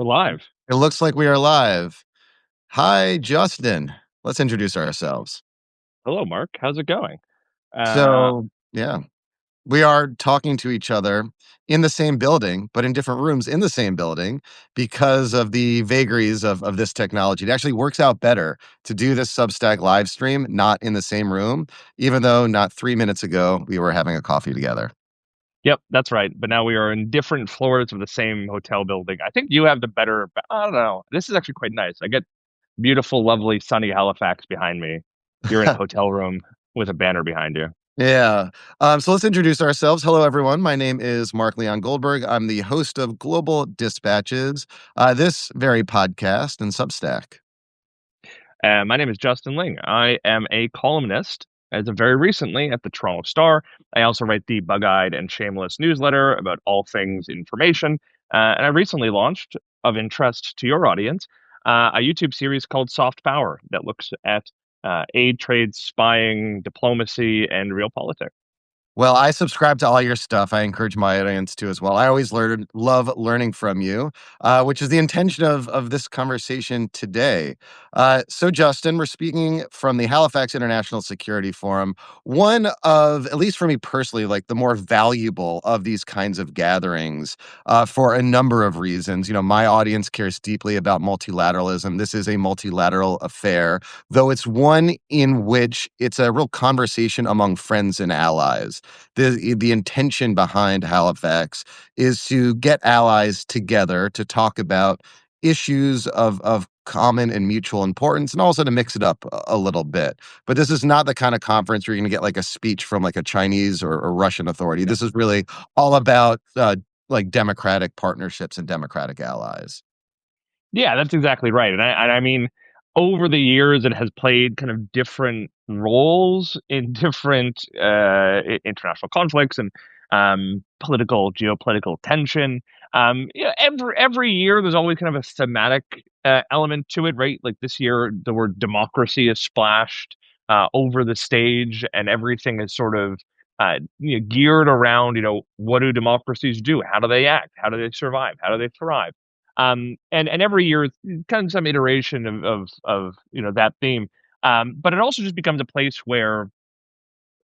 We're live. It looks like we are live. Hi, Justin. Let's introduce ourselves. Hello, Mark. How's it going? Uh, Yeah, we are talking to each other in the same building, but in different rooms in the same building because of the vagaries of this technology. It actually works out better to do this Substack live stream not in the same room, even though not 3 minutes ago we were having a coffee together. yep, that's right. But now we are in different floors of the same hotel building. I think you have the better. I don't know. This is actually quite nice. I get beautiful, lovely, sunny Halifax behind me. You're in a hotel room with a banner behind you. Yeah. So let's introduce ourselves. Hello, everyone. My name is Mark Leon Goldberg. I'm the host of Global Dispatches, this very podcast and Substack. My name is Justin Ling. I am a columnist, as of very recently, at the Toronto Star. I also write the Bug-Eyed and Shameless newsletter about all things information. And I recently launched, of interest to your audience, a YouTube series called Soft Power that looks at aid, trade, spying, diplomacy, and real politics. Well, I subscribe to all your stuff. I encourage my audience to as well. I always love learning from you, which is the intention of this conversation today. So, Justin, we're speaking from the Halifax International Security Forum. One of, at least for me personally, like the more valuable of these kinds of gatherings for a number of reasons. You know, my audience cares deeply about multilateralism. This is a multilateral affair, though it's one in which it's a real conversation among friends and allies. The intention behind Halifax is to get allies together to talk about issues of common and mutual importance, and also to mix it up a little bit. But this is not the kind of conference where you're going to get like a speech from like a Chinese or Russian authority. No. This is really all about like democratic partnerships and democratic allies. Yeah, that's exactly right. And I mean, over the years, it has played kind of different roles in different international conflicts and political, geopolitical tension. Every year, there's always kind of a thematic element to it, right? Like this year, the word democracy is splashed over the stage, and everything is sort of geared around, what do democracies do? How do they act? How do they survive? How do they thrive? And every year it's kind of some iteration of that theme. But it also just becomes a place where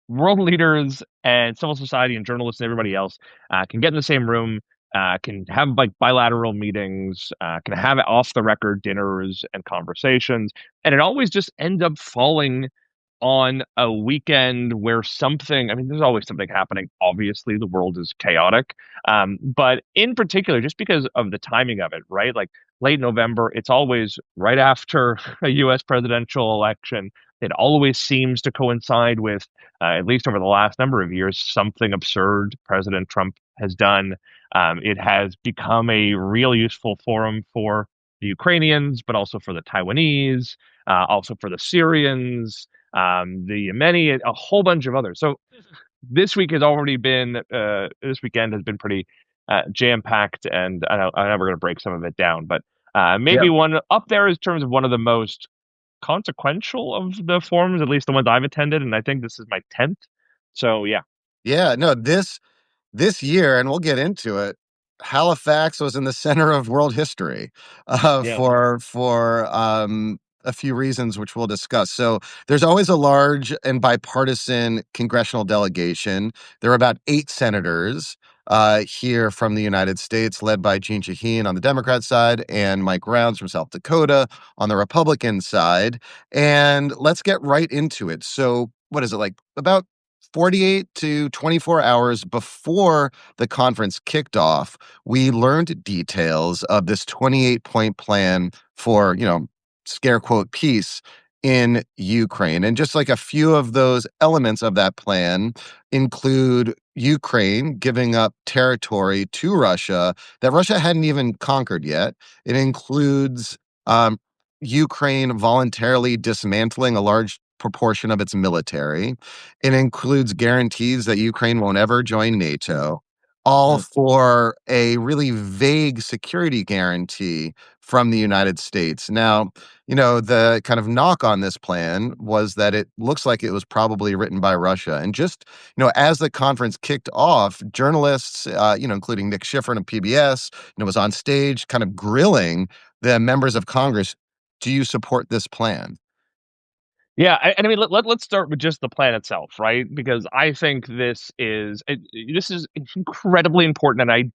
world leaders and civil society and journalists and everybody else can get in the same room, can have like bilateral meetings, can have off the record dinners and conversations, and it always just ends up falling on a weekend where something, I mean, there's always something happening. Obviously, the world is chaotic. But in particular, just because of the timing of it, right? Like late November, it's always right after a US presidential election. It always seems to coincide with, at least over the last number of years, something absurd President Trump has done. It has become a real useful forum for the Ukrainians, but also for the Taiwanese, also for the Syrians, the Yemeni, a whole bunch of others. So this week has already been, this weekend has been pretty jam packed, and I know we're going to break some of it down, but maybe one up there in terms of one of the most consequential of the forums, at least the ones I've attended, and I think this is my 10th. So yeah. Yeah, no, this year, and we'll get into it, Halifax was in the center of world history Yeah. for a few reasons, which we'll discuss. So there's always a large and bipartisan congressional delegation. There are about 8 senators here from the United States, led by Jeanne Shaheen on the Democrat side and Mike Rounds from South Dakota on the Republican side. And let's get right into it. So what is it, like about 48 to 24 hours before the conference kicked off, we learned details of this 28-point plan for, scare quote, peace in Ukraine. And just like a few of those elements of that plan include Ukraine giving up territory to Russia that Russia hadn't even conquered yet. It includes Ukraine voluntarily dismantling a large proportion of its military. It includes guarantees that Ukraine won't ever join NATO. all Mm. for a really vague security guarantee from the United States. Now, the kind of knock on this plan was that it looks like it was probably written by Russia. And just, as the conference kicked off, journalists, including Nick Schifrin of PBS, was on stage kind of grilling the members of Congress. Do you support this plan? Yeah, and I mean, let's start with just the plan itself, right? Because I think this is incredibly important, and I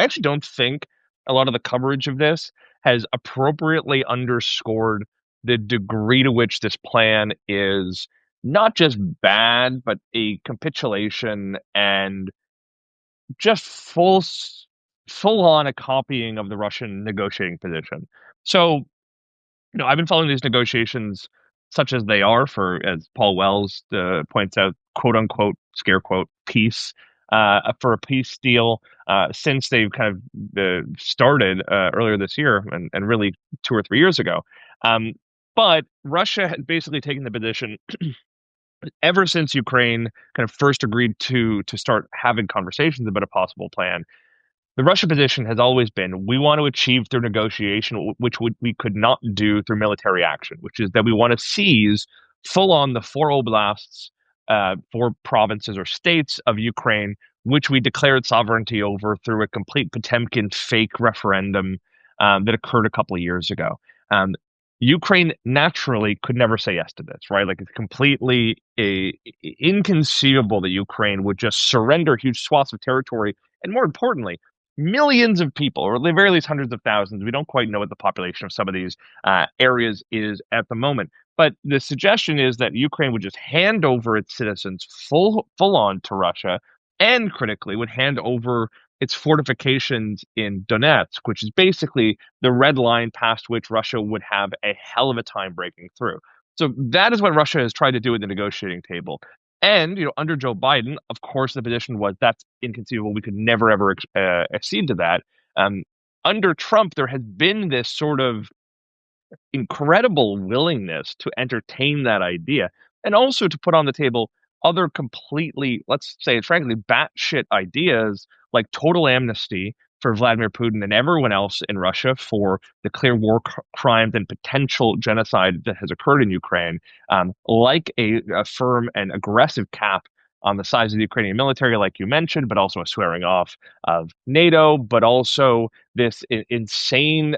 actually don't think a lot of the coverage of this has appropriately underscored the degree to which this plan is not just bad, but a capitulation and just full on a copying of the Russian negotiating position. So I've been following these negotiations such as they are for, as Paul Wells points out, quote unquote, scare quote, peace, for a peace deal, since they've kind of started earlier this year and really 2 or 3 years ago. Um, but Russia had basically taken the position ever since Ukraine kind of first agreed to start having conversations about a possible plan. The Russia position has always been we want to achieve through negotiation, which we could not do through military action, which is that we want to seize full on the four oblasts, four provinces or states of Ukraine, which we declared sovereignty over through a complete Potemkin fake referendum that occurred a couple of years ago. Um, Ukraine naturally could never say yes to this, right? Like it's completely inconceivable that Ukraine would just surrender huge swaths of territory, and more importantly, millions of people, or at the very least hundreds of thousands. We don't quite know what the population of some of these areas is at the moment. But the suggestion is that Ukraine would just hand over its citizens full on to Russia, and critically would hand over its fortifications in Donetsk, which is basically the red line past which Russia would have a hell of a time breaking through. So that is what Russia has tried to do at the negotiating table. And under Joe Biden, of course, the position was that's inconceivable. We could never ever accede to that. Um, Under Trump, there has been this sort of incredible willingness to entertain that idea and also to put on the table other completely, let's say it frankly, batshit ideas like total amnesty for Vladimir Putin and everyone else in Russia for the clear war crimes and potential genocide that has occurred in Ukraine, like a firm and aggressive cap on the size of the Ukrainian military, like you mentioned, but also a swearing off of NATO, but also this insane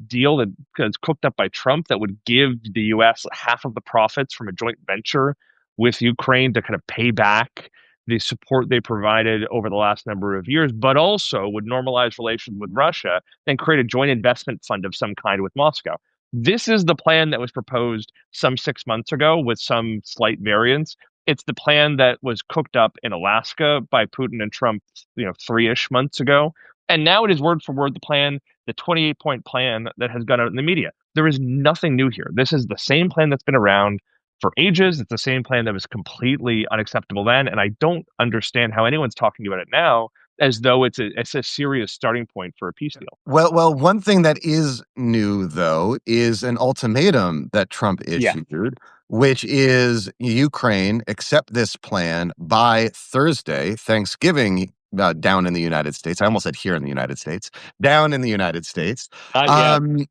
deal that is cooked up by Trump that would give the U.S. half of the profits from a joint venture with Ukraine to kind of pay back the support they provided over the last number of years, but also would normalize relations with Russia and create a joint investment fund of some kind with Moscow. This is the plan that was proposed some 6 months ago with some slight variants. It's the plan that was cooked up in Alaska by Putin and Trump, 3-ish months ago. And now it is word for word the plan, the 28-point plan that has gone out in the media. There is nothing new here. This is the same plan that's been around for ages. It's the same plan that was completely unacceptable then. And I don't understand how anyone's talking about it now as though it's a serious starting point for a peace deal. One thing that is new, though, is an ultimatum that Trump Yeah. issued, which is Ukraine accept this plan by Thursday, Thanksgiving, down in the United States. I almost said here in the United States, down in the United States. Not yet. Um,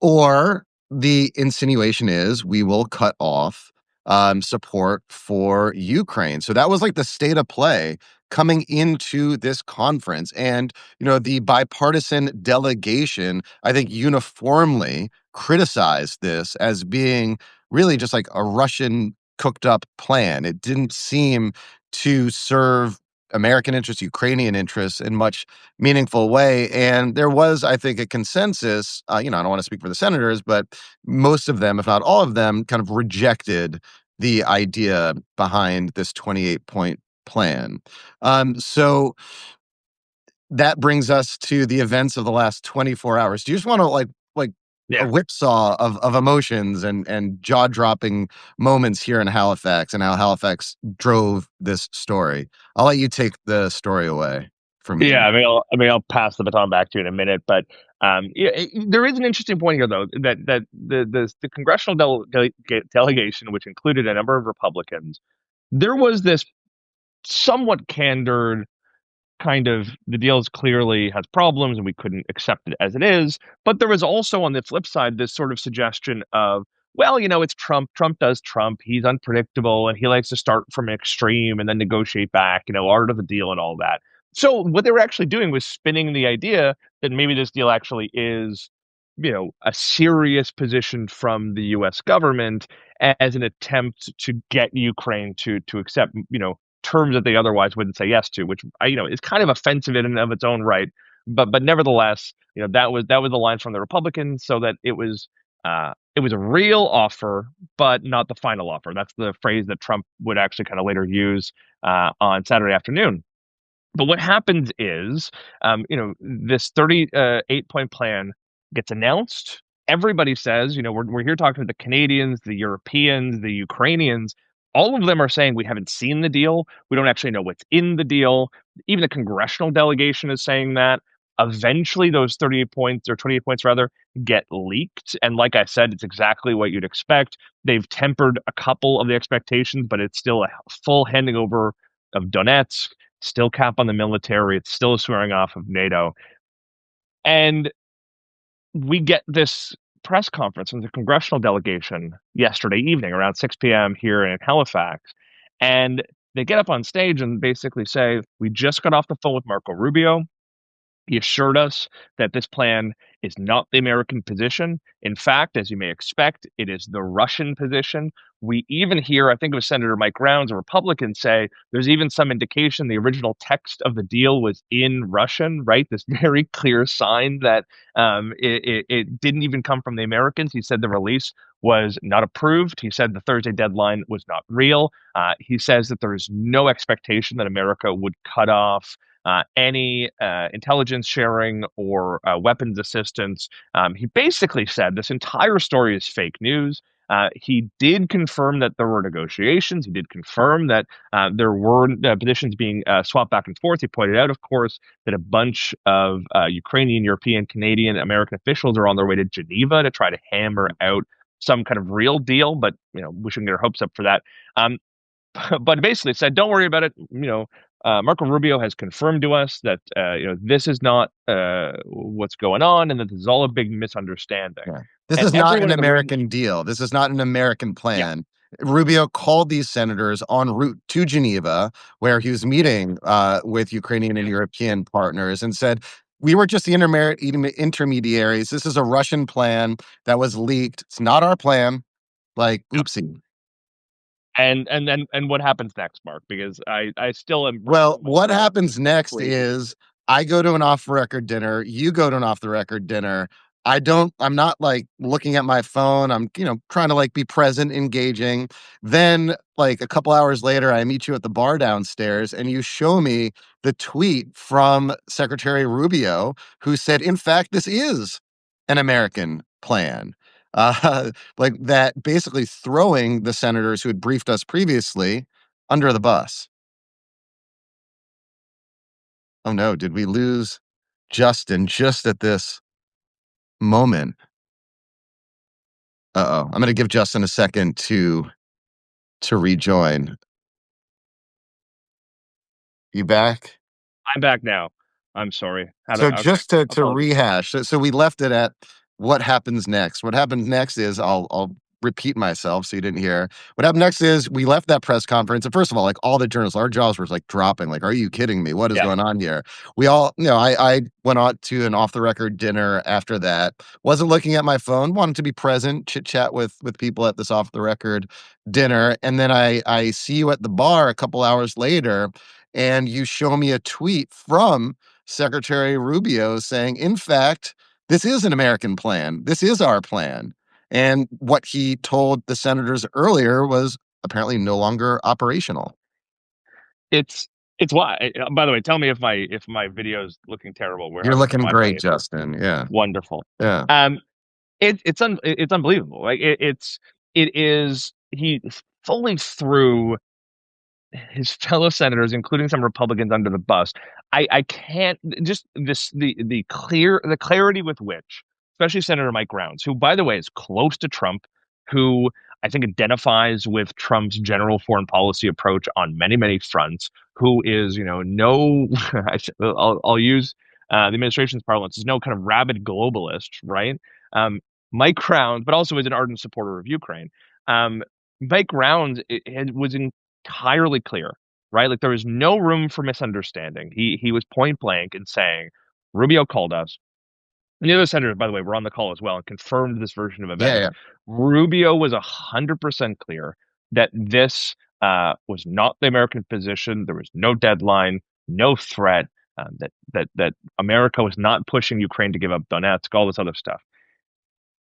or the insinuation is we will cut off support for Ukraine. So that was like the state of play coming into this conference. And, the bipartisan delegation, I think, uniformly criticized this as being really just like a Russian cooked up plan. It didn't seem to serve American interests, Ukrainian interests in much meaningful way. And there was, I think, a consensus. I don't want to speak for the senators, but most of them, if not all of them, kind of rejected the idea behind this 28-point plan. So that brings us to the events of the last 24 hours. Do you just want to like a Yeah. whipsaw of emotions and jaw-dropping moments here in Halifax and how Halifax drove this story? I'll let you take the story away from Yeah, here. I'll pass the baton back to you in a minute, but yeah, there is an interesting point here, though, that the congressional delegation, which included a number of Republicans, there was this somewhat candid kind of the deal clearly has problems and we couldn't accept it as it is. But there was also on the flip side this sort of suggestion of, well, it's Trump. Trump does Trump. He's unpredictable and he likes to start from an extreme and then negotiate back, art of the deal and all that. So what they were actually doing was spinning the idea that maybe this deal actually is, a serious position from the US government as an attempt to get Ukraine to accept, terms that they otherwise wouldn't say yes to, which is kind of offensive in and of its own right. But nevertheless, that was the line from the Republicans, so that it was a real offer, but not the final offer. That's the phrase that Trump would actually kind of later use on Saturday afternoon. But what happens is, this 38-point plan gets announced. Everybody says, we're here talking to the Canadians, the Europeans, the Ukrainians. All of them are saying we haven't seen the deal. We don't actually know what's in the deal. Even the congressional delegation is saying that. Eventually, those 38 points, or 28 points rather, get leaked. And like I said, it's exactly what you'd expect. They've tempered a couple of the expectations, but it's still a full handing over of Donetsk, still cap on the military. It's still a swearing off of NATO. And we get this press conference from the congressional delegation yesterday evening around 6 p.m. here in Halifax. And they get up on stage and basically say, we just got off the phone with Marco Rubio. He assured us that this plan is not the American position. In fact, as you may expect, it is the Russian position. We even hear, I think it was Senator Mike Rounds, a Republican, say there's even some indication the original text of the deal was in Russian, right? This very clear sign that it didn't even come from the Americans. He said the release was not approved. He said the Thursday deadline was not real. He says that there is no expectation that America would cut off any intelligence sharing or weapons assistance. He basically said this entire story is fake news. He did confirm that there were negotiations. He did confirm that there were positions being swapped back and forth. He pointed out, of course, that a bunch of Ukrainian, European, Canadian, American officials are on their way to Geneva to try to hammer out some kind of real deal. But we shouldn't get our hopes up for that. But basically said, don't worry about it. Marco Rubio has confirmed to us that this is not what's going on, and that this is all a big misunderstanding. Yeah. This And is not everyone an in the room, American deal. This is not an American yeah, plan. Rubio called these senators en route to Geneva, where he was meeting with Ukrainian and European partners, and said, we were just the intermediaries. This is a Russian plan that was leaked. It's not our plan. Like, oopsie. and what happens next, Mark? Because I still am Well, racking my what brain. happens next Crazy. is I go to an off the record dinner, you go to an off the record dinner. I'm not like looking at my phone. I'm, trying to like be present, engaging. Then like a couple hours later, I meet you at the bar downstairs and you show me the tweet from Secretary Rubio, who said, in fact, this is an American plan. Like that, basically throwing the senators who had briefed us previously under the bus. Oh no, did we lose Justin just at this moment? Uh-oh. I'm gonna give Justin a second to rejoin. You back? I'm back now. I'm sorry. How So to Okay. just to Apologies. rehash, so we left it at what happens next. What happens next is I'll repeat myself so you didn't hear. What happened next is we left that press conference, and first of all, like all the journalists, our jaws were like dropping. Like, are you kidding me? What is Yeah. going on here? We all, I went on to an off the record dinner after that. Wasn't looking at my phone. Wanted to be present, chit chat with people at this off the record dinner, and then I see you at the bar a couple hours later, and you show me a tweet from Secretary Rubio saying, in fact, this is an American plan. This is our plan. And what he told the senators earlier was apparently no longer operational. It's why. By the way, tell me if my video is looking terrible. We're You're having some looking Wi-Fi great, issues. Justin. Yeah. Wonderful. Yeah. Um, it's unbelievable. Like it is. He fully threw his fellow senators, including some Republicans, under the bus. I can't just the clarity with which, especially Senator Mike Rounds, who by the way is close to Trump, who I think identifies with Trump's general foreign policy approach on many, many fronts, who is, no, I'll use the administration's parlance, is no kind of rabid globalist, right? Um, Mike Rounds, but also is an ardent supporter of Ukraine. Um, Mike Rounds was entirely clear, right? Like there was no room for misunderstanding. He was point blank in saying, Rubio called us. And the other senators, by the way, were on the call as well and confirmed this version of Yeah, events. yeah. Rubio was 100% clear that this was not the American position. There was no deadline, no threat. That America was not pushing Ukraine to give up Donetsk, all this other stuff.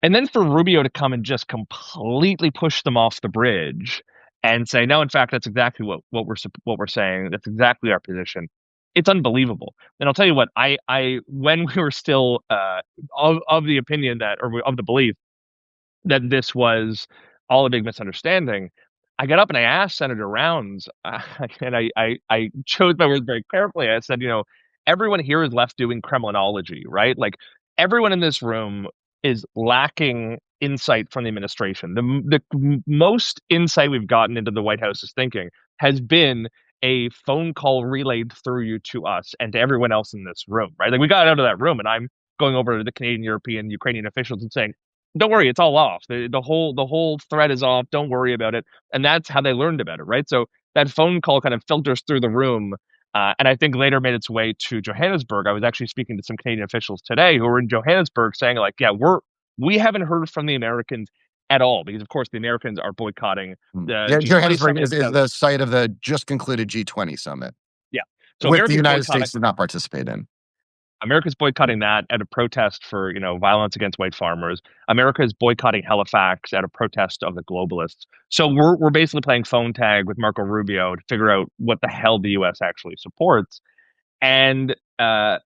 And then for Rubio to come and just completely push them off the bridge and say, no, in fact, that's exactly what we're saying. That's exactly our position. It's unbelievable. And I'll tell you what, I when we were still of the opinion that, or of the belief that this was all a big misunderstanding, I got up and I asked Senator Rounds, and I chose my words very carefully. I said, everyone here is left doing Kremlinology, right? Like everyone in this room is lacking insight from the administration. The most insight we've gotten into the White House's thinking has been a phone call relayed through you to us and to everyone else in this room, right? Like we got out of that room, and I'm going over to the Canadian, European, Ukrainian officials and saying, don't worry, it's all off. The whole thread is off. Don't worry about it. And that's how they learned about it, right? So that phone call kind of filters through the room, and I think later made its way to Johannesburg. I was actually speaking to some Canadian officials today who were in Johannesburg saying, like, yeah, we haven't heard from the Americans at all because, of course, the Americans are boycotting the Yeah, G20 Johannesburg summit in is South. the site of the just concluded G20 summit, Yeah, so which the United States did not participate in. America's boycotting that out of protest for, violence against white farmers. America is boycotting Halifax out of protest of the globalists. So we're basically playing phone tag with Marco Rubio to figure out what the hell the U.S. actually supports. And I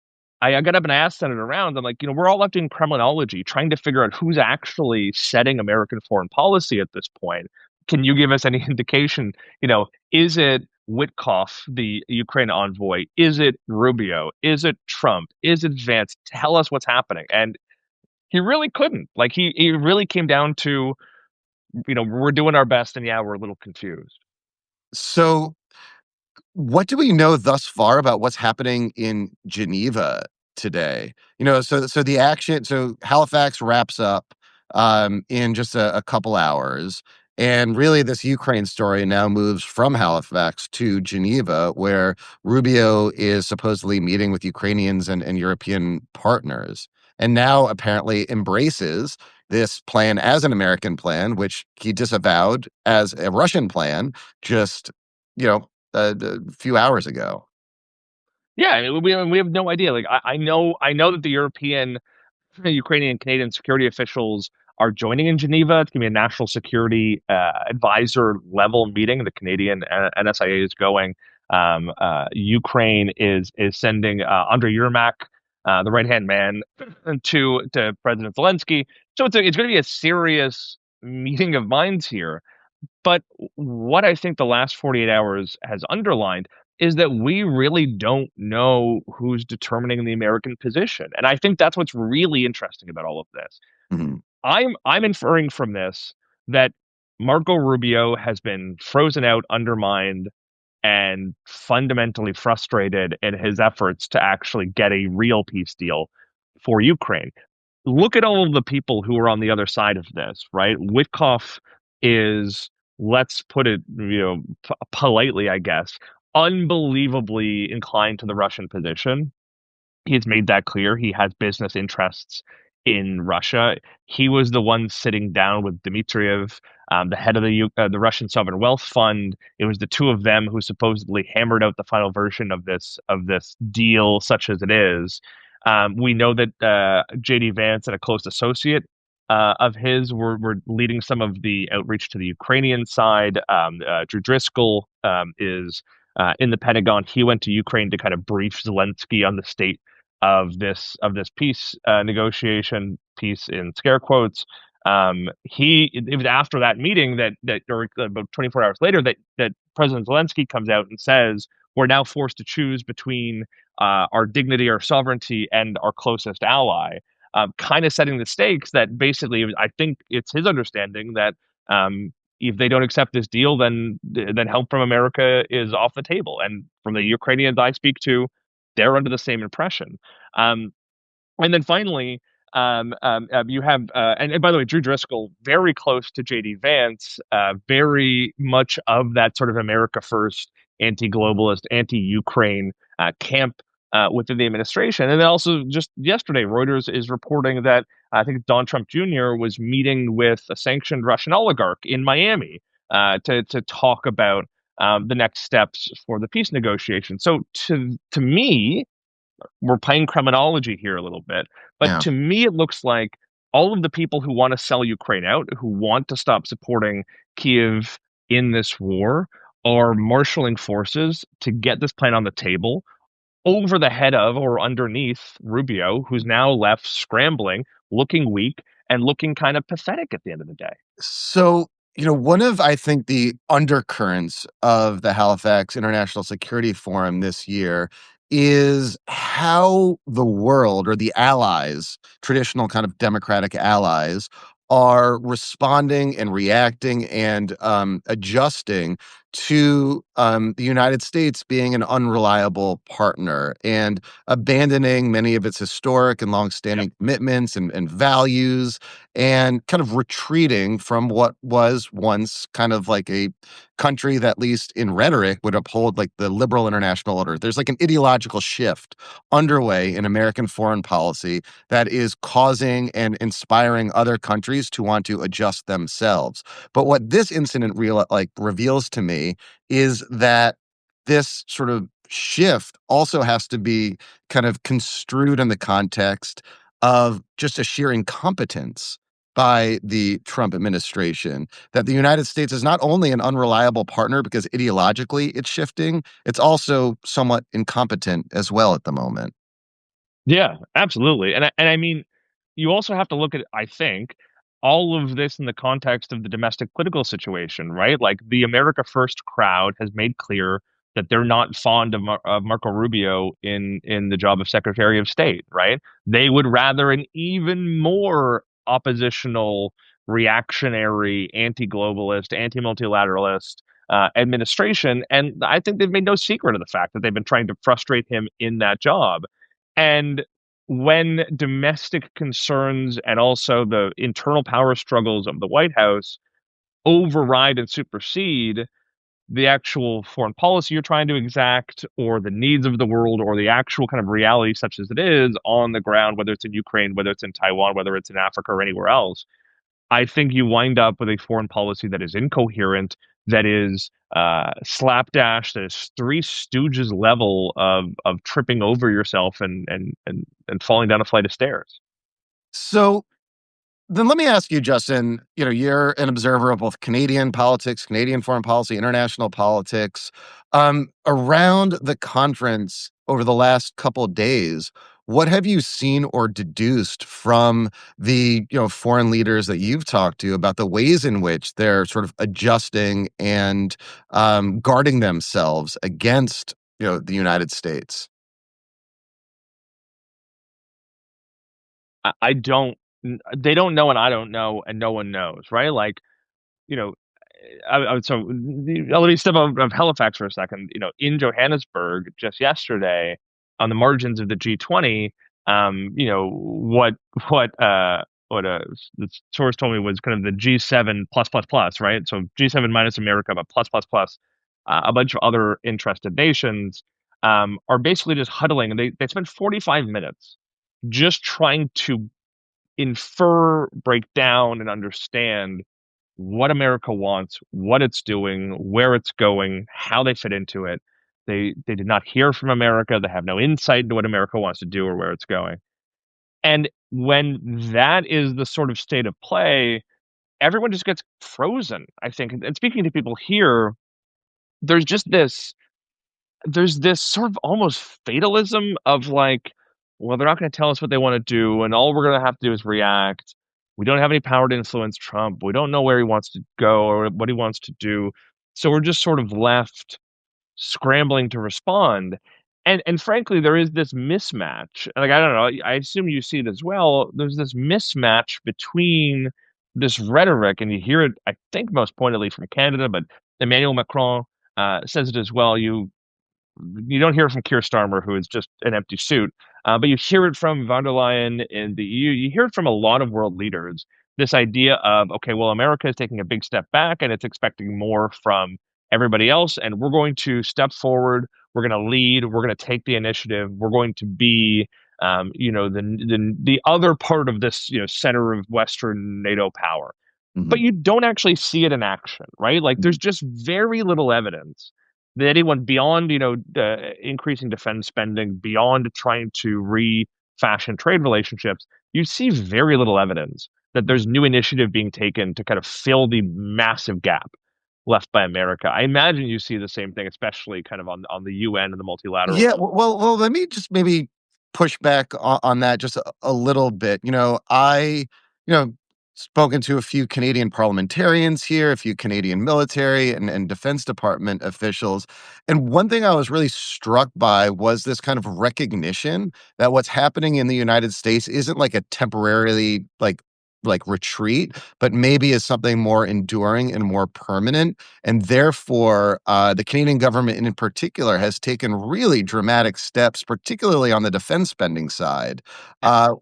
got up and I asked Senator Rounds, I'm like, we're all left in Kremlinology, trying to figure out who's actually setting American foreign policy at this point. Can you give us any indication? Is it Witkoff, the Ukraine envoy? Is it Rubio? Is it Trump? Is it Vance? Tell us what's happening. And he really couldn't. Like he really came down to, we're doing our best, and yeah, we're a little confused. So what do we know thus far about what's happening in Geneva today? So the action, so Halifax wraps up in just a couple hours. And really, this Ukraine story now moves from Halifax to Geneva, where Rubio is supposedly meeting with Ukrainians and European partners, and now apparently embraces this plan as an American plan, which he disavowed as a Russian plan just, you know, a few hours ago. Yeah, I mean, we have no idea. Like I know that the European, Ukrainian, Canadian security officials are joining in Geneva. It's going to be a national security advisor level meeting. The Canadian NSIA is going. Ukraine is sending Andrei Yermak, the right hand man, to President Zelensky. So it's going to be a serious meeting of minds here. But what I think the last 48 hours has underlined is that we really don't know who's determining the American position. And I think that's what's really interesting about all of this. Mhm. I'm inferring from this that Marco Rubio has been frozen out, undermined, and fundamentally frustrated in his efforts to actually get a real peace deal for Ukraine. Look at all of the people who are on the other side of this, right? Witkoff is, let's put it, politely, I guess, unbelievably inclined to the Russian position. He's made that clear. He has business interests in Russia. He was the one sitting down with Dmitriev, the head of the Russian Sovereign Wealth Fund. It was the two of them who supposedly hammered out the final version of this deal, such as it is. We know that JD Vance and a close associate of his were leading some of the outreach to the Ukrainian side. Drew Driscoll is in the Pentagon. He went to Ukraine to kind of brief Zelensky on the state of this peace negotiation, peace in scare quotes. It was after that meeting that or about 24 hours later that President Zelensky comes out and says we're now forced to choose between our dignity, our sovereignty, and our closest ally. Kind of setting the stakes that basically, I think it's his understanding that if they don't accept this deal, then help from America is off the table. And from the Ukrainians I speak to, they're under the same impression. Um, and then finally, you have, and by the way, Drew Driscoll, very close to J.D. Vance, very much of that sort of America First, anti-globalist, anti-Ukraine camp within the administration. And then also, just yesterday, Reuters is reporting that I think Don Trump Jr. was meeting with a sanctioned Russian oligarch in Miami to talk about the next steps for the peace negotiations. So to me, we're playing criminology here a little bit, but Yeah. to me, it looks like all of the people who want to sell Ukraine out, who want to stop supporting Kiev in this war, are marshaling forces to get this plan on the table over the head of or underneath Rubio, who's now left scrambling, looking weak, and looking kind of pathetic at the end of the day. So, one of, I think, the undercurrents of the Halifax International Security Forum this year is how the world or the allies, traditional kind of democratic allies, are responding and reacting and adjusting to the United States being an unreliable partner and abandoning many of its historic and Yep. longstanding commitments and values and kind of retreating from what was once kind of like a country that, at least in rhetoric, would uphold like the liberal international order. There's like an ideological shift underway in American foreign policy that is causing and inspiring other countries to want to adjust themselves. But what this incident reveals to me is that this sort of shift also has to be kind of construed in the context of just a sheer incompetence by the Trump administration, that the United States is not only an unreliable partner because ideologically it's shifting, it's also somewhat incompetent as well at the moment. Yeah, absolutely. And I mean, you also have to look at, I think, all of this in the context of the domestic political situation, right? Like the America First crowd has made clear that they're not fond of Marco Rubio in the job of Secretary of State, right? They would rather an even more oppositional, reactionary, anti-globalist, anti-multilateralist administration. And I think they've made no secret of the fact that they've been trying to frustrate him in that job. And when domestic concerns and also the internal power struggles of the White House override and supersede the actual foreign policy you're trying to exact, or the needs of the world, or the actual kind of reality, such as it is on the ground, whether it's in Ukraine, whether it's in Taiwan, whether it's in Africa or anywhere else, I think you wind up with a foreign policy that is incoherent, that is slapdash, that is Three Stooges level of tripping over yourself and falling down a flight of stairs. So then let me ask you, Justin, you're an observer of both Canadian politics, Canadian foreign policy, international politics. Around the conference over the last couple of days, what have you seen or deduced from the, foreign leaders that you've talked to about the ways in which they're sort of adjusting and guarding themselves against, the United States? I don't, they don't know, and I don't know, and no one knows, right? Like, you know, let me step out of Halifax for a second. In Johannesburg just yesterday, on the margins of the G20, what the source told me was kind of the G7 plus plus plus, right? So G7 minus America, but plus plus plus, a bunch of other interested nations are basically just huddling, and they spend 45 minutes just trying to infer, break down, and understand what America wants, what it's doing, where it's going, how they fit into it. They did not hear from America. They have no insight into what America wants to do or where it's going. And when that is the sort of state of play, everyone just gets frozen, I think. And speaking to people here, there's just this sort of almost fatalism of like, well, they're not going to tell us what they want to do, and all we're going to have to do is react. We don't have any power to influence Trump. We don't know where he wants to go or what he wants to do. So we're just sort of left scrambling to respond. And frankly, there is this mismatch. Like, I don't know, I assume you see it as well. There's this mismatch between this rhetoric, and you hear it, I think, most pointedly from Canada, but Emmanuel Macron says it as well. You don't hear it from Keir Starmer, who is just an empty suit, but you hear it from von der Leyen in the EU. You hear it from a lot of world leaders. This idea of, okay, well, America is taking a big step back and it's expecting more from everybody else, and we're going to step forward. We're going to lead. We're going to take the initiative. We're going to be, the other part of this, center of Western NATO power. But Mhm. you don't actually see it in action, right? Like there's just very little evidence that anyone beyond, increasing defense spending, beyond trying to refashion trade relationships, you see very little evidence that there's new initiative being taken to kind of fill the massive gap left by America. I imagine you see the same thing, especially kind of on the UN and the Yeah, multilateralism. well, let me just maybe push back on that just a little bit. You know, spoken to a few Canadian parliamentarians here, a few Canadian military and Defense Department officials. And one thing I was really struck by was this kind of recognition that what's happening in the United States isn't like a temporarily like retreat, but maybe is something more enduring and more permanent. And therefore, the Canadian government in particular has taken really dramatic steps, particularly on the defense spending side,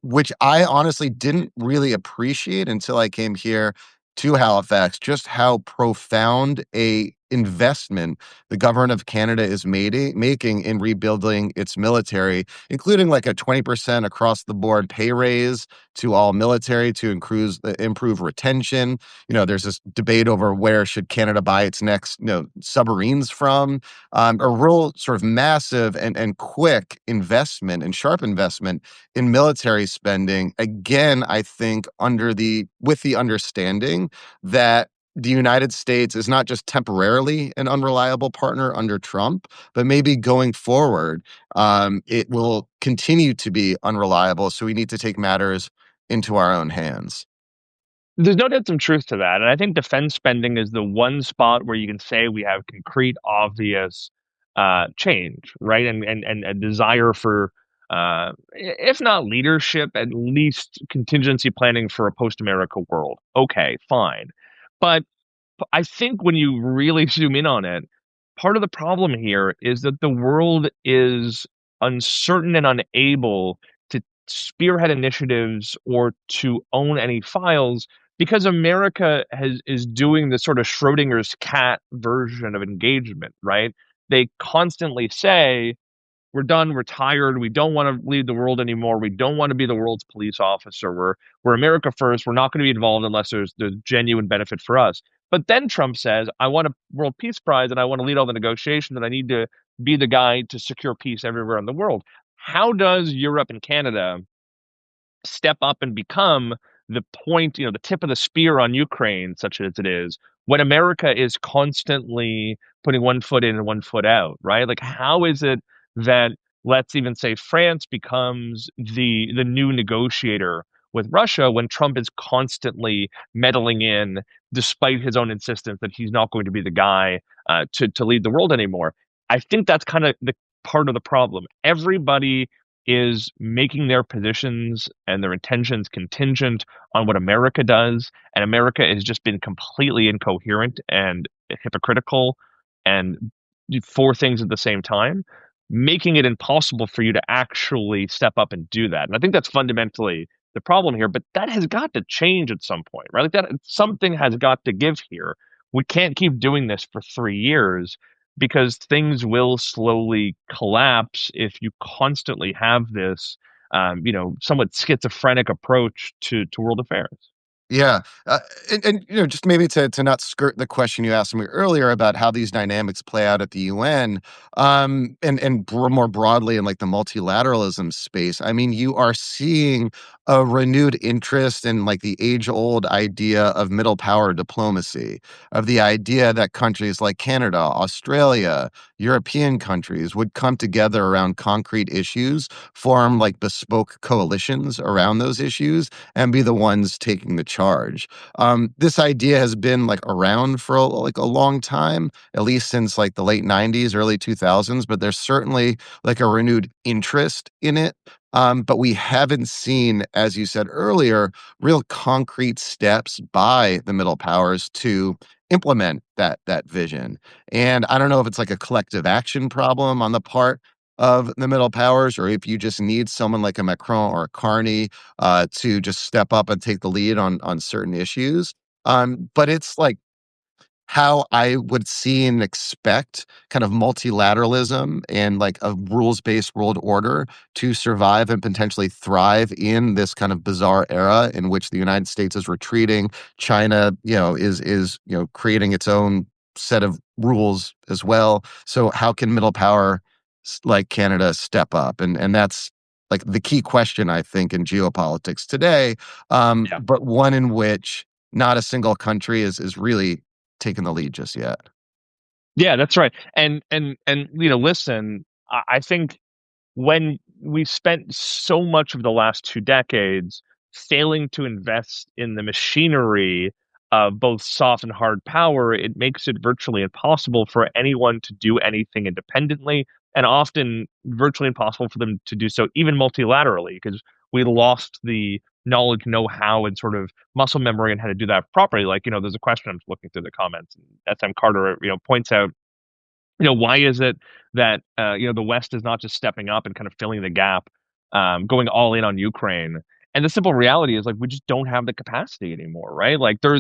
which I honestly didn't really appreciate until I came here to Halifax, just how profound a investment the government of Canada is making in rebuilding its military, including like a 20% across the board pay raise to all military to improve retention. There's this debate over where should Canada buy its next, submarines from. A real sort of massive and quick investment and sharp investment in military spending. Again, I think with the understanding that the United States is not just temporarily an unreliable partner under Trump, but maybe going forward, it will continue to be unreliable. So we need to take matters into our own hands. There's no doubt some truth to that. And I think defense spending is the one spot where you can say we have concrete, obvious change, right? And a desire for, if not leadership, at least contingency planning for a post-America world. Okay, fine. But I think when you really zoom in on it, part of the problem here is that the world is uncertain and unable to spearhead initiatives or to own any files because America is doing the sort of Schrodinger's cat version of engagement, right? They constantly say, we're done. We're tired. We don't want to lead the world anymore. We don't want to be the world's police officer. We're America first. We're not going to be involved unless there's genuine benefit for us. But then Trump says, I want a World Peace Prize and I want to lead all the negotiations and I need to be the guy to secure peace everywhere in the world. How does Europe and Canada step up and become the point, the tip of the spear on Ukraine, such as it is, when America is constantly putting one foot in and one foot out, right? Like, how is it that, let's even say, France becomes the new negotiator with Russia when Trump is constantly meddling in, despite his own insistence that he's not going to be the guy to lead the world anymore? I think that's kind of the part of the problem. Everybody is making their positions and their intentions contingent on what America does, and America has just been completely incoherent and hypocritical and four things at the same time, making it impossible for you to actually step up and do that. And I think that's fundamentally the problem here, but that has got to change at some point, right? Like that something has got to give here. We can't keep doing this for 3 years because things will slowly collapse if you constantly have this, somewhat schizophrenic approach to world affairs. Yeah, and just maybe to not skirt the question you asked me earlier about how these dynamics play out at the UN, and more broadly in like the multilateralism space. I mean, you are seeing a renewed interest in like the age-old idea of middle power diplomacy, of the idea that countries like Canada, Australia, European countries would come together around concrete issues, form like bespoke coalitions around those issues, and be the ones taking the charge. charge. This idea has been like around for like a long time, at least since like the late 90s, early 2000s, but there's certainly like a renewed interest in it. But we haven't seen, as you said earlier, real concrete steps by the middle powers to implement that vision. And I don't know if it's like a collective action problem on the part of the middle powers, or if you just need someone like a Macron or a Carney to just step up and take the lead on certain issues. But it's like how I would see and expect kind of multilateralism and like a rules-based world order to survive and potentially thrive in this kind of bizarre era in which the United States is retreating. China, is creating its own set of rules as well. So how can middle power like Canada step up? And that's like the key question, I think, in geopolitics today. Yeah. But one in which not a single country is really taken the lead just yet. Yeah, that's right. And listen, I think when we spent so much of the last 2 decades failing to invest in the machinery of both soft and hard power, it makes it virtually impossible for anyone to do anything independently, and often virtually impossible for them to do so even multilaterally, because we lost the knowledge, know-how, and sort of muscle memory on how to do that properly. Like, there's a question I'm looking through the comments, and SM Carter, points out, why is it that the West is not just stepping up and kind of filling the gap, going all in on Ukraine? And the simple reality is, like, we just don't have the capacity anymore, right? Like there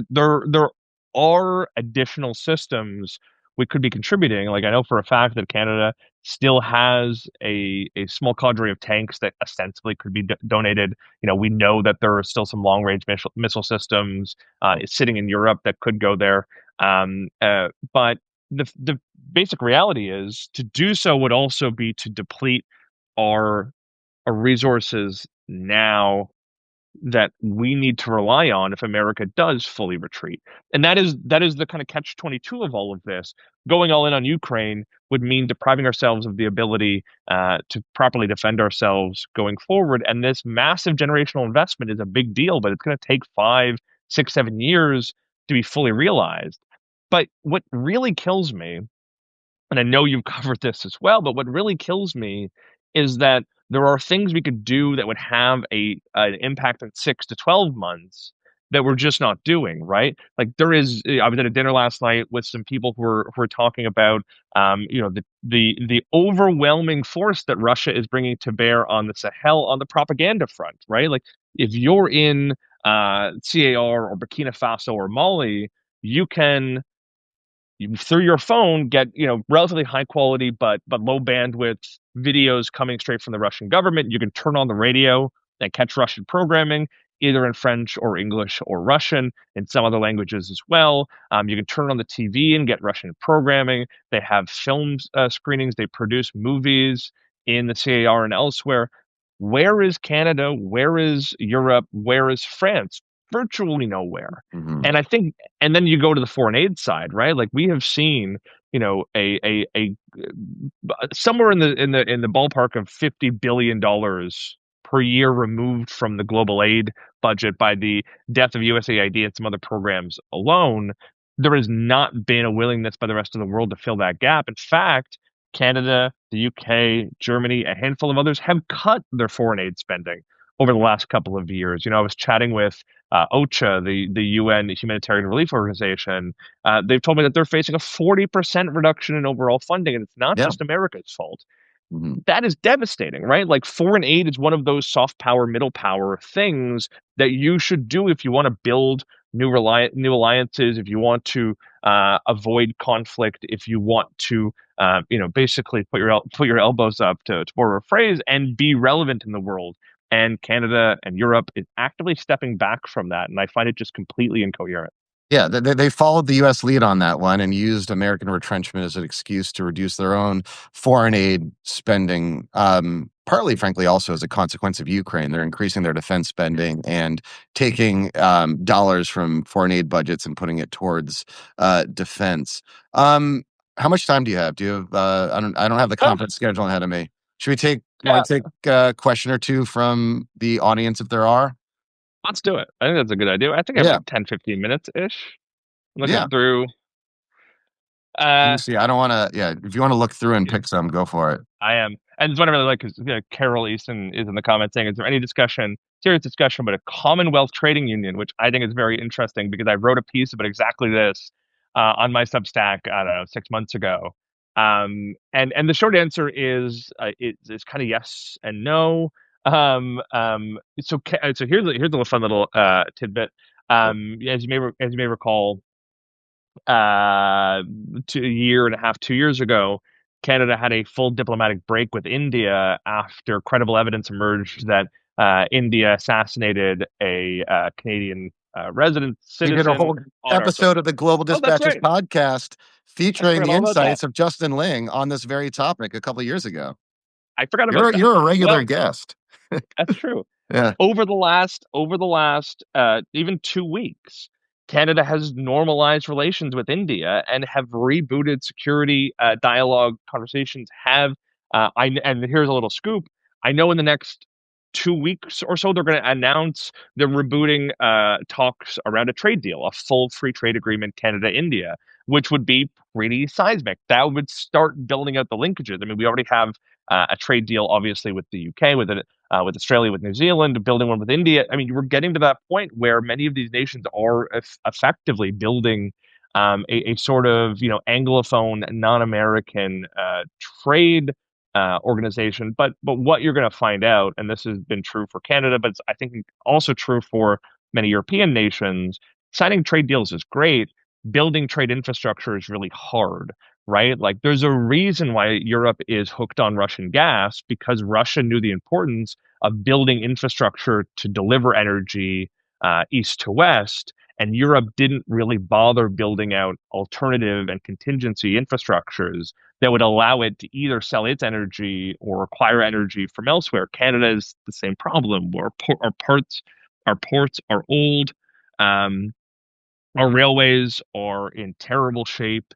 are additional systems we could be contributing. Like, I know for a fact that Canada still has a small cadre of tanks that ostensibly could be donated. We know that there are still some long range missile systems sitting in Europe that could go there. But the basic reality is to do so would also be to deplete our, our resources now that we need to rely on if America does fully retreat. And that is the kind of catch 22 of all of this. Going all in on Ukraine would mean depriving ourselves of the ability to properly defend ourselves going forward. And this massive generational investment is a big deal, but it's going to take 5, 6, 7 years to be fully realized. But what really kills me, and I know you've covered this as well, but what really kills me is that there are things we could do that would have an impact in 6 to 12 months that we're just not doing, right? Like I was at a dinner last night with some people who were talking about, the overwhelming force that Russia is bringing to bear on the Sahel on the propaganda front, right? Like if you're in CAR or Burkina Faso or Mali, you can through your phone get relatively high quality but low bandwidth videos coming straight from the Russian government. You can turn on the radio and catch Russian programming either in French or English or Russian and some other languages as well. You can turn on the TV and get Russian programming. They have film screenings. They produce movies in the CAR and elsewhere. Where is Canada? Where is Europe? Where is France? Virtually nowhere. Mhm. And I think, and then you go to the foreign aid side, right? Like we have seen, a somewhere in the ballpark of $50 billion per year removed from the global aid budget by the death of USAID and some other programs alone. There has not been a willingness by the rest of the world to fill that gap. In fact, Canada, the UK, Germany, a handful of others have cut their foreign aid spending over the last couple of years. I was chatting with OCHA, the UN Humanitarian Relief Organization. They've told me that they're facing a 40% reduction in overall funding, and it's not Yeah. just America's fault. Mhm. That is devastating, right? Like foreign aid is one of those soft power, middle power things that you should do if you want to build new alliances, if you want to avoid conflict, if you want to, basically put your elbows up to borrow a phrase and be relevant in the world. And Canada and Europe is actively stepping back from that, and I find it just completely incoherent. Yeah, they followed the US lead on that one and used American retrenchment as an excuse to reduce their own foreign aid spending, partly, frankly, also as a consequence of Ukraine. They're increasing their defense spending and taking, dollars from foreign aid budgets and putting it towards, defense. Um, how much time do you have? Do you have, I don't have the Ah, conference schedule ahead of me. Should we take yeah, wanna take a question or 2 from the audience if there are? Let's do it. I think that's a good idea. I think I have Yeah, like 10, 15 minutes ish. I'm looking yeah. through. Let me Uh, see. I don't want to. Yeah, if you want to look through and yeah, pick some, go for it. I am. And it's what I really like is Carol Easton is in the comments saying, is there any discussion, serious discussion, but a Commonwealth Trading Union, which I think is very interesting because I wrote a piece about exactly this on my Substack, I don't know, 6 months ago. And the short answer is kind of yes and no. So here's a fun little tidbit. As you may recall, uh, a year and a half, 2 years ago, Canada had a full diplomatic break with India after credible evidence emerged that India assassinated a Canadian resident We did a citizen whole on our soil. episode of the Global Oh, that's Dispatches right. podcast I featuring forgot the all about that. insights of Justin Ling on this very topic a couple years ago. I forgot about You're that. you're a regular Well, guest. that's true. Yeah. Over the last even 2 weeks, Canada has normalized relations with India and have rebooted security dialogue conversations. And here's a little scoop. I know in the next 2 weeks or so they're going to announce they're rebooting talks around a trade deal, a full free trade agreement, Canada India, which would be pretty seismic. That would start building out the linkages. I mean, we already have a trade deal, obviously, with the UK, with Australia, with New Zealand, building one with India. I mean, we're getting to that point where many of these nations are effectively building a sort of Anglophone, non-American trade organization. But what you're going to find out, and this has been true for Canada, but it's, I think also true for many European nations, signing trade deals is great. Building trade infrastructure is really hard, right? Like there's a reason why Europe is hooked on Russian gas because Russia knew the importance of building infrastructure to deliver energy east to west. And Europe didn't really bother building out alternative and contingency infrastructures that would allow it to either sell its energy or acquire energy from elsewhere. Canada is the same problem. Our ports are old. Um, our railways are in terrible shape.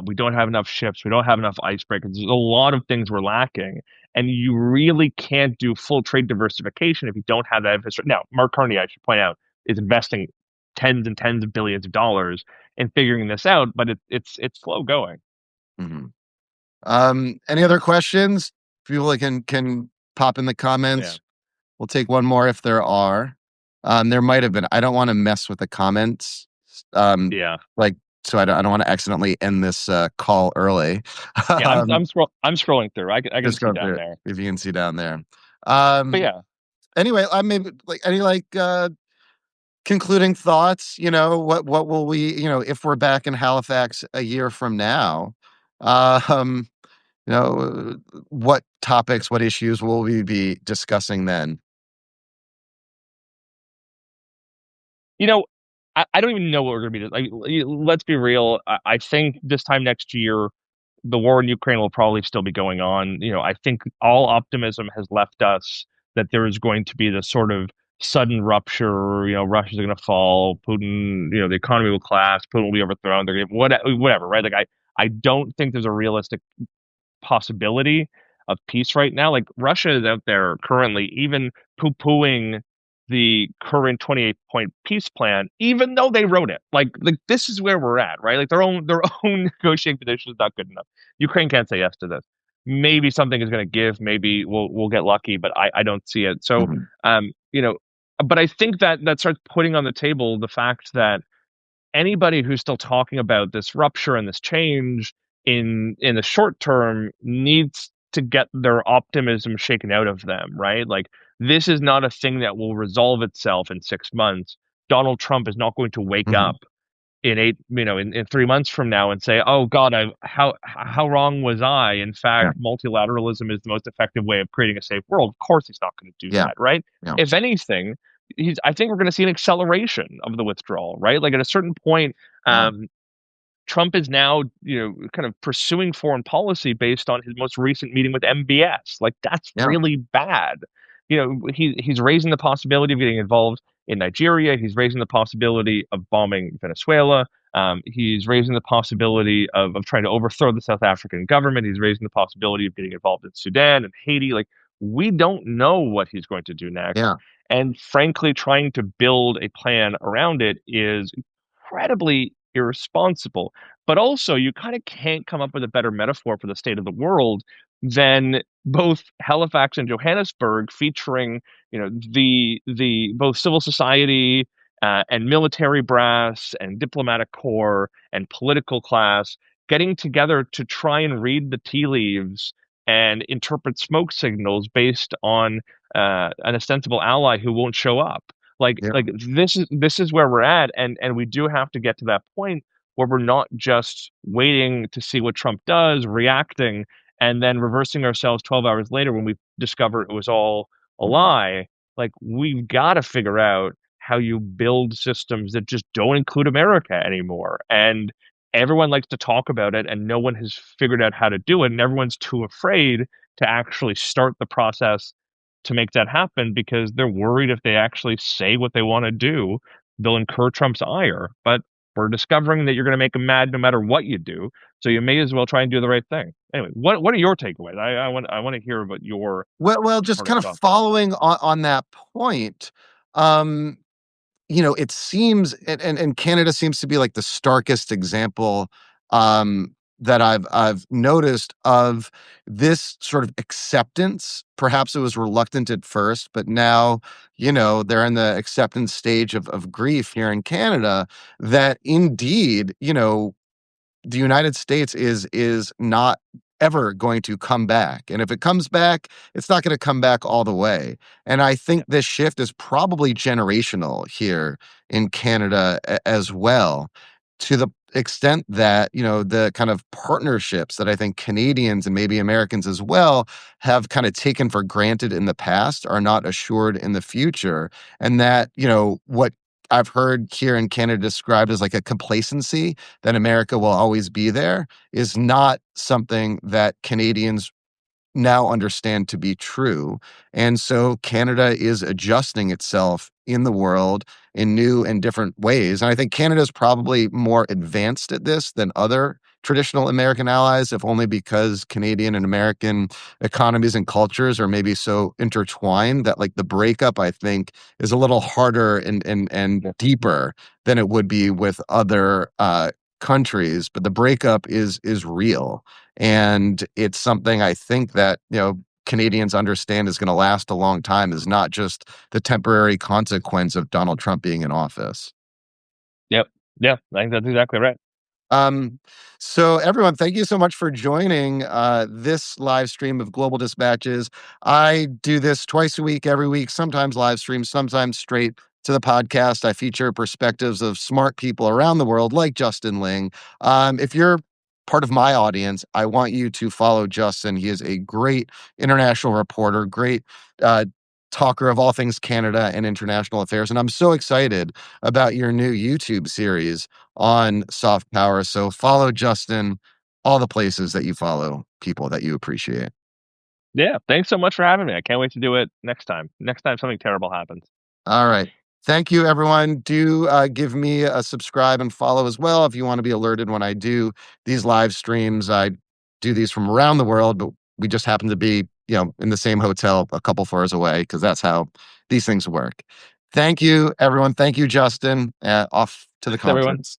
We don't have enough ships. We don't have enough icebreakers. There's a lot of things we're lacking. And you really can't do full trade diversification if you don't have that infrastructure. Now, Mark Carney, I should point out, is investing tens and tens of billions of dollars in figuring this out, but it's slow going. hmm Any other questions? People can pop in the Yeah. comments. We'll take one more if there are. There might have been. I don't want to mess with the comments. Um, Yeah. like so I don't want to accidentally end this call early. Yeah. I'm um, I'm I'm scrolling through. I can just see go down through it there. if you can see down there. But Um, yeah. anyway, I maybe like any concluding thoughts. What will we if we're back in Halifax a year from now? Um, what topics, what issues will we be discussing then? You know, I don't even know what we're gonna be like. Let's be real. I think this time next year, the war in Ukraine will probably still be going on. I think all optimism has left us that there is going to be this sort of sudden rupture. Russia's going to fall. Putin, the economy will collapse. Putin will be overthrown. They're going to whatever, right? Like I don't think there's a realistic possibility of peace right now. Like Russia is out there currently even poo-pooing the current 28-point peace plan, even though they wrote it. Like this is where we're at, right? Like their own negotiating position is not good enough. Ukraine can't say yes to this. Maybe something is going to give. Maybe we'll get lucky, but I don't see it. So Mhm. um, you know, but I think that starts putting on the table the fact that anybody who's still talking about this rupture and this change in the short term needs to get their optimism shaken out of them, right? Like this is not a thing that will resolve itself in 6 months. Donald Trump is not going to wake Mhm. up in 3 months from now and say, "Oh God, how wrong was I? In Yeah. fact, multilateralism is the most effective way of creating a safe world." Of course, he's not going to do Yeah. that, right? Yeah. If anything, I think we're going to see an acceleration of the withdrawal, right? Like at a certain point, Yeah. Trump is now, kind of pursuing foreign policy based on his most recent meeting with MBS. Like that's Yeah. really bad. He's raising the possibility of getting involved in Nigeria. He's raising the possibility of bombing Venezuela. He's raising the possibility of trying to overthrow the South African government. He's raising the possibility of getting involved in Sudan and Haiti. Like we don't know what he's going to do next. Yeah. And frankly, trying to build a plan around it is incredibly irresponsible. But also, you kind of can't come up with a better metaphor for the state of the world than both Halifax and Johannesburg, featuring, the both civil society and military brass and diplomatic corps and political class getting together to try and read the tea leaves and interpret smoke signals based on an ostensible ally who won't show up. Yeah. This is where we're at, and we do have to get to that point where we're not just waiting to see what Trump does, reacting, and then reversing ourselves 12 hours later when we discover it was all a lie. Like, we've got to figure out how you build systems that just don't include America anymore. And everyone likes to talk about it, and no one has figured out how to do it, and everyone's too afraid to actually start the process to make that happen because they're worried if they actually say what they want to do, they'll incur Trump's ire. But we're discovering that you're going to make him mad no matter what you do, so you may as well try and do the right thing. Anyway, what are your takeaways? I want to hear about your Well, just parting kind of thoughts. following on that point, um, it seems and Canada seems to be like the starkest example, that I've noticed of this sort of acceptance. Perhaps it was reluctant at first, but now, they're in the acceptance stage of grief here in Canada that indeed, the United States is not ever going to come back. And if it comes back, it's not going to come back all the way. And I think this shift is probably generational here in Canada as well, to the extent that, the kind of partnerships that I think Canadians and maybe Americans as well have kind of taken for granted in the past are not assured in the future. And that, what I've heard here in Canada described as like a complacency that America will always be there is not something that Canadians now understand to be true. And so Canada is adjusting itself in the world in new and different ways. And I think Canada is probably more advanced at this than other traditional American allies, if only because Canadian and American economies and cultures are maybe so intertwined that like the breakup, I think, is a little harder and deeper than it would be with other countries. But the breakup is real. And it's something I think that, Canadians understand is going to last a long time, is not just the temporary consequence of Donald Trump being in office. Yep. Yeah, I think that's exactly right. Um, so everyone, thank you so much for joining this live stream of Global Dispatches. I do this twice a week, every week, sometimes live stream, sometimes straight to the podcast. I feature perspectives of smart people around the world, like Justin Ling. If you're part of my audience, I want you to follow Justin. He is a great international reporter, great talker of all things Canada and international affairs. And I'm so excited about your new YouTube series on soft power. So follow Justin, all the places that you follow people that you appreciate. Yeah, thanks so much for having me. I can't wait to do it next time. Next time something terrible happens. All right. Thank you, everyone. Do give me a subscribe and follow as well if you want to be alerted when I do these live streams. I do these from around the world, but we just happen to be, in the same hotel a couple floors away because that's how these things work. Thank you, everyone. Thank you, Justin. Off to the Thanks, everyone. conference.